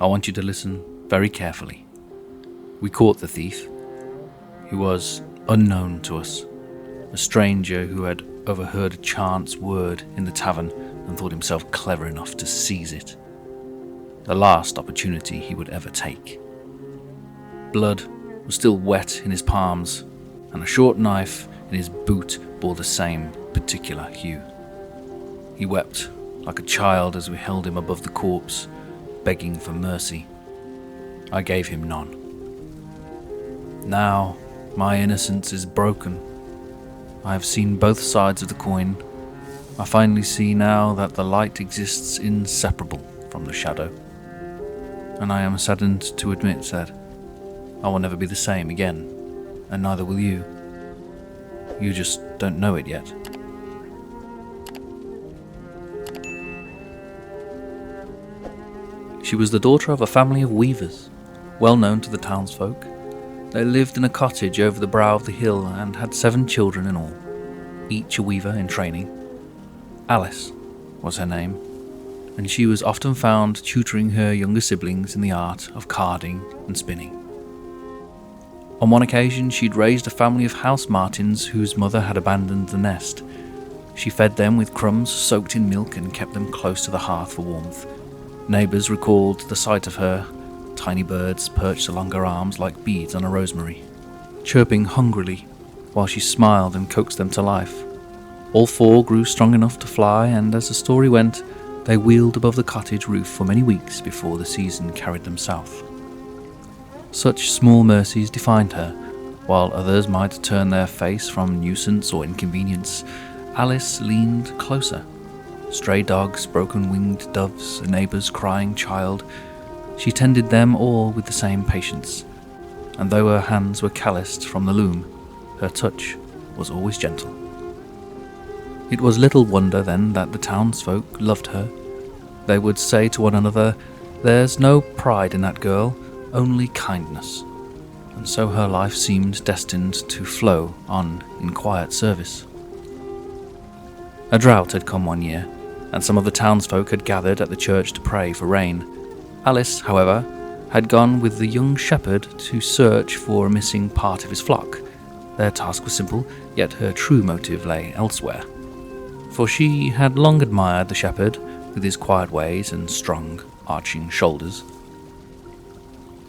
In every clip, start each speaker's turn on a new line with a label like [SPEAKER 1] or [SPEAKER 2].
[SPEAKER 1] I want you to listen very carefully. We caught the thief. He was unknown to us, a stranger who had overheard a chance word in the tavern and thought himself clever enough to seize it. The last opportunity he would ever take. Blood was still wet in his palms, and a short knife in his boot bore the same particular hue. He wept like a child as we held him above the corpse, begging for mercy. I gave him none. Now my innocence is broken. I have seen both sides of the coin. I finally see now that the light exists inseparable from the shadow. And I am saddened to admit that I will never be the same again, and neither will you. You just don't know it yet. She was the daughter of a family of weavers, well known to the townsfolk. They lived in a cottage over the brow of the hill and had 7 children in all, each a weaver in training. Alice was her name, and she was often found tutoring her younger siblings in the art of carding and spinning. On one occasion, she'd raised a family of house martins whose mother had abandoned the nest. She fed them with crumbs soaked in milk and kept them close to the hearth for warmth. Neighbours recalled the sight of her, tiny birds perched along her arms like beads on a rosemary, chirping hungrily while she smiled and coaxed them to life. All 4 grew strong enough to fly, and as the story went, they wheeled above the cottage roof for many weeks before the season carried them south. Such small mercies defined her, while others might turn their face from nuisance or inconvenience. Alice leaned closer. Stray dogs, broken-winged doves, a neighbour's crying child. She tended them all with the same patience, and though her hands were calloused from the loom, her touch was always gentle. It was little wonder then that the townsfolk loved her. They would say to one another, "There's no pride in that girl, only kindness," and so her life seemed destined to flow on in quiet service. A drought had come one year, and some of the townsfolk had gathered at the church to pray for rain. Alice, however, had gone with the young shepherd to search for a missing part of his flock. Their task was simple, yet her true motive lay elsewhere. For she had long admired the shepherd, with his quiet ways and strong, arching shoulders.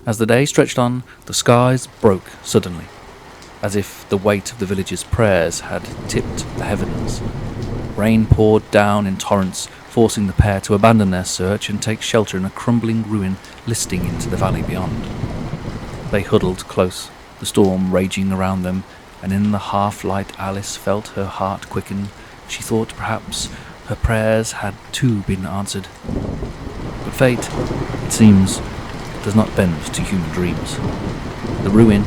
[SPEAKER 1] As the day stretched on, the skies broke suddenly, as if the weight of the village's prayers had tipped the heavens. Rain poured down in torrents, forcing the pair to abandon their search and take shelter in a crumbling ruin listing into the valley beyond. They huddled close, the storm raging around them, and in the half-light Alice felt her heart quicken. She thought perhaps her prayers had too been answered. But fate, it seems, does not bend to human dreams. The ruin,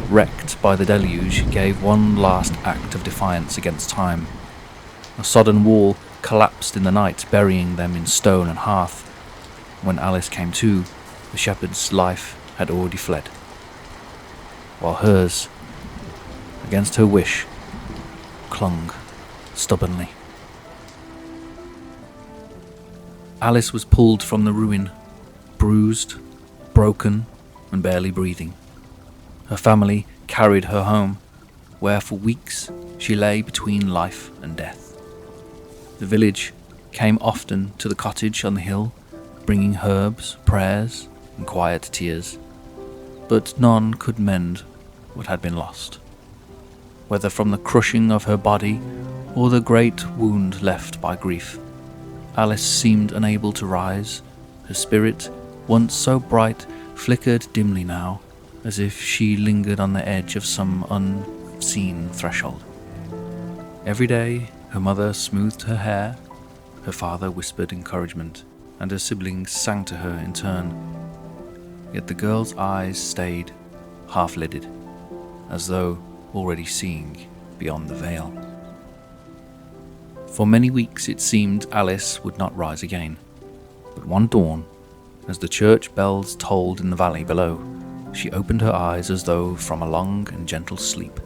[SPEAKER 1] wrecked by the deluge, gave one last act of defiance against time. A sodden wall collapsed in the night, burying them in stone and hearth. When Alice came to, the shepherd's life had already fled, while hers, against her wish, clung stubbornly. Alice was pulled from the ruin, bruised, broken, and barely breathing. Her family carried her home, where for weeks she lay between life and death. The village came often to the cottage on the hill, bringing herbs, prayers, and quiet tears, but none could mend what had been lost, whether from the crushing of her body or the great wound left by grief. Alice seemed unable to rise. Her spirit, once so bright, flickered dimly now, as if she lingered on the edge of some unseen threshold. Every day, her mother smoothed her hair, her father whispered encouragement, and her siblings sang to her in turn. Yet the girl's eyes stayed half-lidded, as though already seeing beyond the veil. For many weeks it seemed Alice would not rise again, but one dawn, as the church bells tolled in the valley below, she opened her eyes as though from a long and gentle sleep.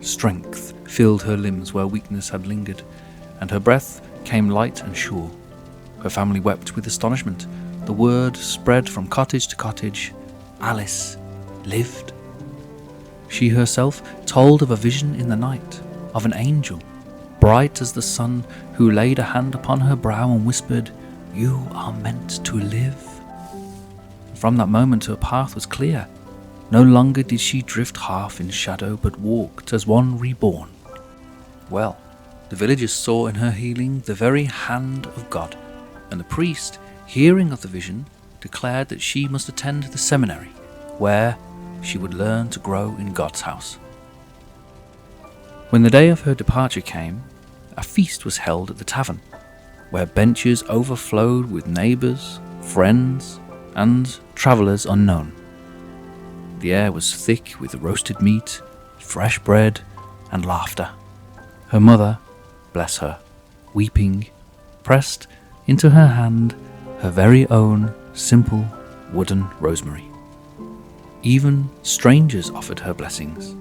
[SPEAKER 1] Strength filled her limbs where weakness had lingered, and her breath came light and sure. Her family wept with astonishment, the word spread from cottage to cottage. Alice lived. She herself told of a vision in the night, of an angel, bright as the sun, who laid a hand upon her brow and whispered, "You are meant to live." From that moment her path was clear. No longer did she drift half in shadow, but walked as one reborn. Well, the villagers saw in her healing the very hand of God, and the priest, hearing of the vision, declared that she must attend the seminary, where she would learn to grow in God's house. When the day of her departure came, a feast was held at the tavern, where benches overflowed with neighbours, friends, and travellers unknown. The air was thick with roasted meat, fresh bread, and laughter. Her mother, bless her, weeping, pressed into her hand her very own simple wooden rosemary. Even strangers offered her blessings,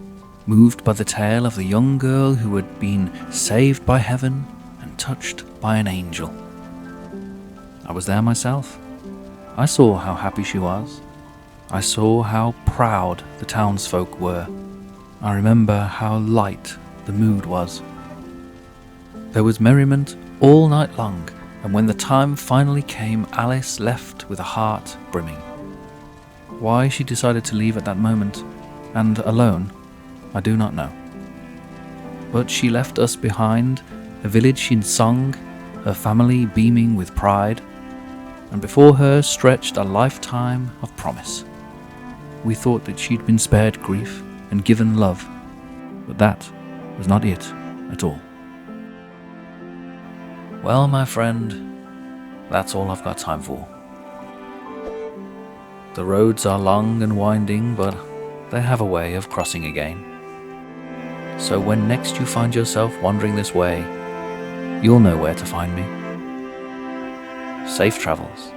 [SPEAKER 1] moved by the tale of the young girl who had been saved by heaven and touched by an angel. I was there myself. I saw how happy she was. I saw how proud the townsfolk were. I remember how light the mood was. There was merriment all night long, and when the time finally came, Alice left with a heart brimming. Why she decided to leave at that moment, and alone, I do not know. But she left us behind, a village in song, her family beaming with pride, and before her stretched a lifetime of promise. We thought that she'd been spared grief and given love, but that was not it at all. Well, my friend, that's all I've got time for. The roads are long and winding, but they have a way of crossing again. So when next you find yourself wandering this way, you'll know where to find me. Safe travels.